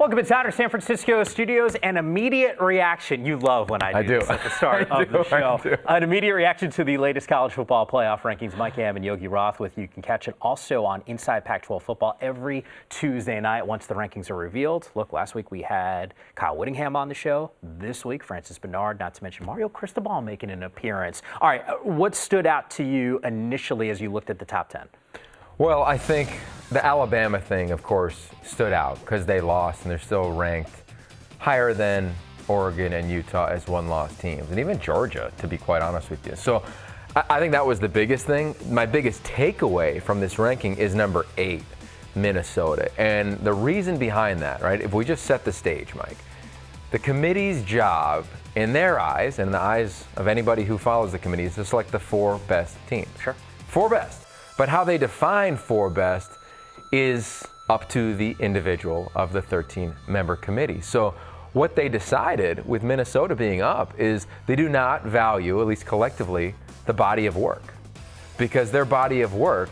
Welcome inside our San Francisco studios. An immediate reaction. You love when I do this at the start of the show. An immediate reaction to the latest college football playoff rankings. Mike Yam and Yogi Roth with you. You can catch it also on Inside Pac-12 Football every Tuesday night once the rankings are revealed. Look, last week we had Kyle Whittingham on the show. This week, Francis Bernard, not to mention Mario Cristobal making an appearance. All right, what stood out to you initially as you looked at the top 10? Well, I think the Alabama thing, of course, stood out because they lost and they're still ranked higher than Oregon and Utah as one-loss teams, and even Georgia, to be quite honest with you. So I think that was the biggest thing. My biggest takeaway from this ranking is number 8, Minnesota. And the reason behind that, right, if we just set the stage, Mike, the committee's job, in their eyes and in the eyes of anybody who follows the committee, is to select the 4 best teams. Sure. 4 best. But how they define 4 best is up to the individual of the 13-member committee. So what they decided with Minnesota being up is they do not value, at least collectively, the body of work. Because their body of work,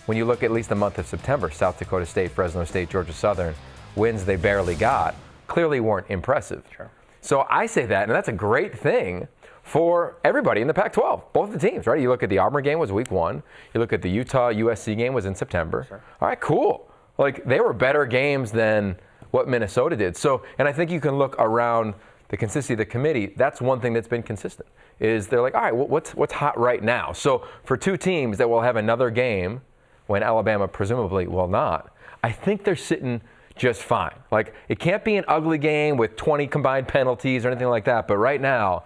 when you look at least the month of September, South Dakota State, Fresno State, Georgia Southern, wins they barely got, clearly weren't impressive. Sure. So I say that, and that's a great thing for everybody in the Pac-12, both the teams, right? You look at the Auburn game was week 1. You look at the Utah-USC game was in September. Sure. All right, cool. Like, they were better games than what Minnesota did. So, and I think you can look around the consistency of the committee. That's one thing that's been consistent, is they're like, all right, what's hot right now? So for 2 teams that will have another game when Alabama presumably will not, I think they're sitting just fine. Like, it can't be an ugly game with 20 combined penalties or anything like that, but right now,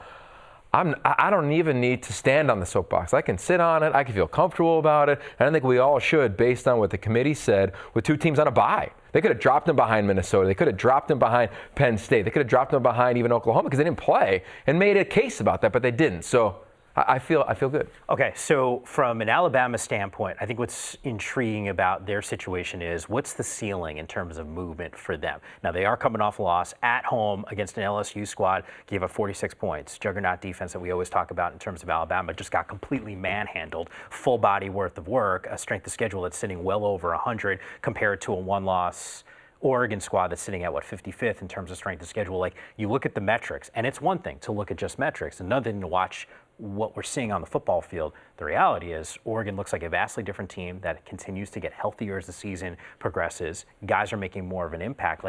I don't even need to stand on the soapbox. I can sit on it. I can feel comfortable about it. And I think we all should, based on what the committee said, with 2 teams on a bye. They could have dropped them behind Minnesota. They could have dropped them behind Penn State. They could have dropped them behind even Oklahoma because they didn't play and made a case about that, but they didn't. So I feel good. Okay, so from an Alabama standpoint, I think what's intriguing about their situation is what's the ceiling in terms of movement for them? Now, they are coming off a loss at home against an LSU squad, gave up 46 points. Juggernaut defense that we always talk about in terms of Alabama just got completely manhandled. Full body worth of work, a strength of schedule that's sitting well over 100 compared to a one-loss Oregon squad that's sitting at, 55th in terms of strength of schedule. Like, you look at the metrics, and it's one thing to look at just metrics, another thing to watch what we're seeing on the football field. The reality is Oregon looks like a vastly different team that continues to get healthier as the season progresses. Guys are making more of an impact.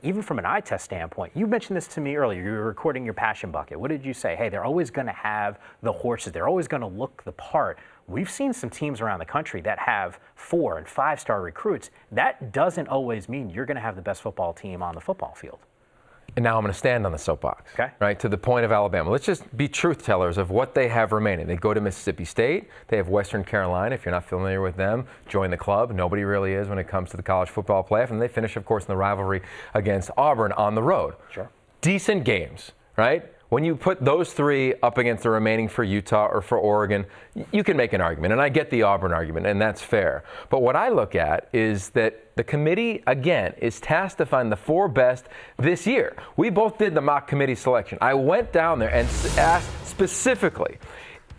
Even from an eye test standpoint, you mentioned this to me earlier. You were recording your passion bucket. What did you say? Hey, they're always going to have the horses. They're always going to look the part. We've seen some teams around the country that have 4- and 5-star recruits. That doesn't always mean you're going to have the best football team on the football field. And now I'm going to stand on the soapbox, okay, right, to the point of Alabama. Let's just be truth tellers of what they have remaining. They go to Mississippi State. They have Western Carolina. If you're not familiar with them, join the club. Nobody really is when it comes to the college football playoff. And they finish, of course, in the rivalry against Auburn on the road. Sure. Decent games, right? When you put those 3 up against the remaining for Utah or for Oregon, you can make an argument. And I get the Auburn argument, and that's fair. But what I look at is that the committee, again, is tasked to find the 4 best this year. We both did the mock committee selection. I went down there and asked specifically,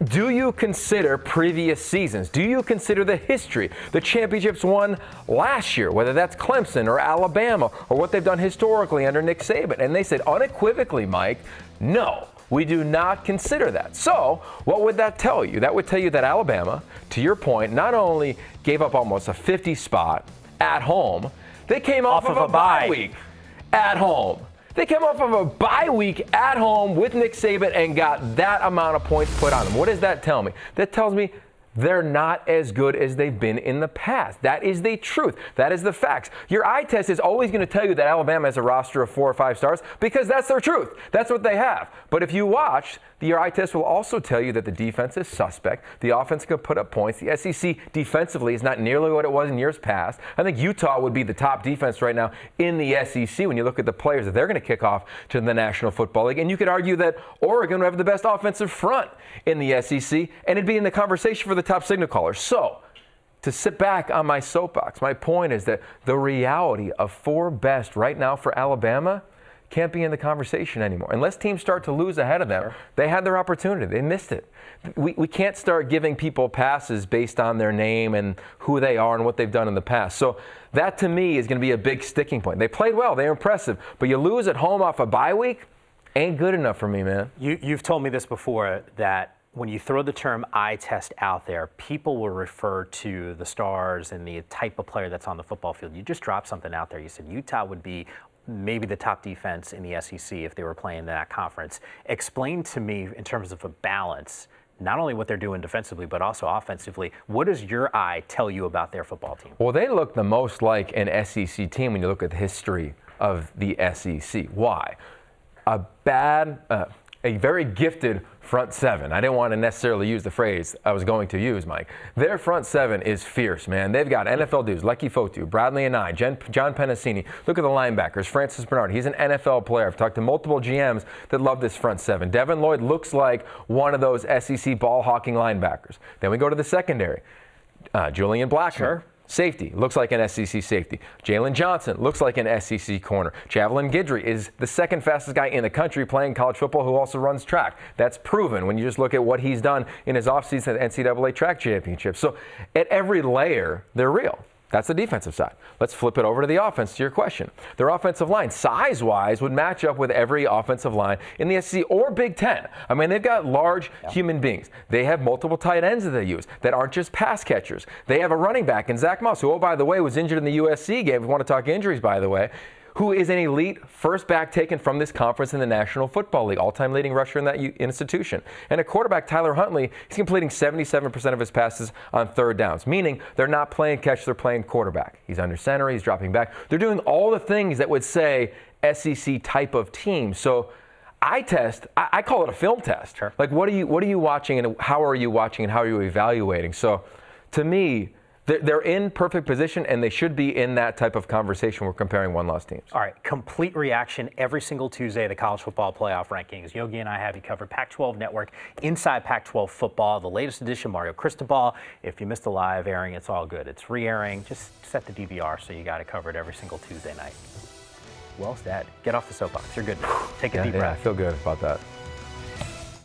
do you consider previous seasons? Do you consider the history, the championships won last year, whether that's Clemson or Alabama or what they've done historically under Nick Saban? And they said unequivocally, Mike, no, we do not consider that. So what would that tell you? That would tell you that Alabama, to your point, not only gave up almost a 50 spot at home, they came off of a bye week at home. They came off of a bye week at home with Nick Saban and got that amount of points put on them. What does that tell me? That tells me they're not as good as they've been in the past. That is the truth. That is the facts. Your eye test is always going to tell you that Alabama has a roster of 4 or 5 stars because that's their truth. That's what they have. But if you watch, your eye test will also tell you that the defense is suspect. The offense can put up points. The SEC defensively is not nearly what it was in years past. I think Utah would be the top defense right now in the SEC when you look at the players that they're going to kick off to the National Football League. And you could argue that Oregon would have the best offensive front in the SEC, and it'd be in the conversation for the top signal callers. So, to sit back on my soapbox, my point is that the reality of 4 best right now for Alabama can't be in the conversation anymore. Unless teams start to lose ahead of them, they had their opportunity. They missed it. We can't start giving people passes based on their name and who they are and what they've done in the past. So that, to me, is going to be a big sticking point. They played well. They're impressive. But you lose at home off a bye week, ain't good enough for me, man. You've told me this before, that when you throw the term eye test out there, people will refer to the stars and the type of player that's on the football field. You just dropped something out there. You said Utah would be maybe the top defense in the SEC if they were playing that conference. Explain to me, in terms of a balance, not only what they're doing defensively, but also offensively. What does your eye tell you about their football team? Well, they look the most like an SEC team when you look at the history of the SEC. Why? A very gifted front seven. I didn't want to necessarily use the phrase I was going to use, Mike. Their front seven is fierce, man. They've got NFL dudes, Lecky Fotu, Bradley Anae, John Penasini. Look at the linebackers, Francis Bernard. He's an NFL player. I've talked to multiple GMs that love this front seven. Devin Lloyd looks like one of those SEC ball-hawking linebackers. Then we go to the secondary. Julian Blackmon. Sure. Safety, looks like an SEC safety. Jalen Johnson looks like an SEC corner. Javelin Guidry is the second fastest guy in the country playing college football who also runs track. That's proven when you just look at what he's done in his offseason at NCAA track championship. So at every layer, they're real. That's the defensive side. Let's flip it over to the offense, to your question. Their offensive line, size-wise, would match up with every offensive line in the SEC or Big Ten. I mean, they've got large human beings. They have multiple tight ends that they use that aren't just pass catchers. They have a running back in Zach Moss, who, oh, by the way, was injured in the USC game. If we want to talk injuries, by the way, who is an elite first back taken from this conference in the National Football League, all-time leading rusher in that institution. And a quarterback, Tyler Huntley, he's completing 77% of his passes on third downs, meaning they're not playing catch, they're playing quarterback. He's under center, he's dropping back. They're doing all the things that would say SEC type of team. So I call it a film test. Sure. Like, what are you watching, and how are you watching, and how are you evaluating? So to me, they're in perfect position, and they should be in that type of conversation. We're comparing one-loss teams. All right, complete reaction every single Tuesday, the College Football Playoff Rankings. Yogi and I have you covered. Pac-12 Network, Inside Pac-12 Football, the latest edition, Mario Cristobal. If you missed the live airing, it's all good. It's re-airing. Just set the DVR so you got it covered every single Tuesday night. Well said. Get off the soapbox. You're good. Take a deep breath. I feel good about that.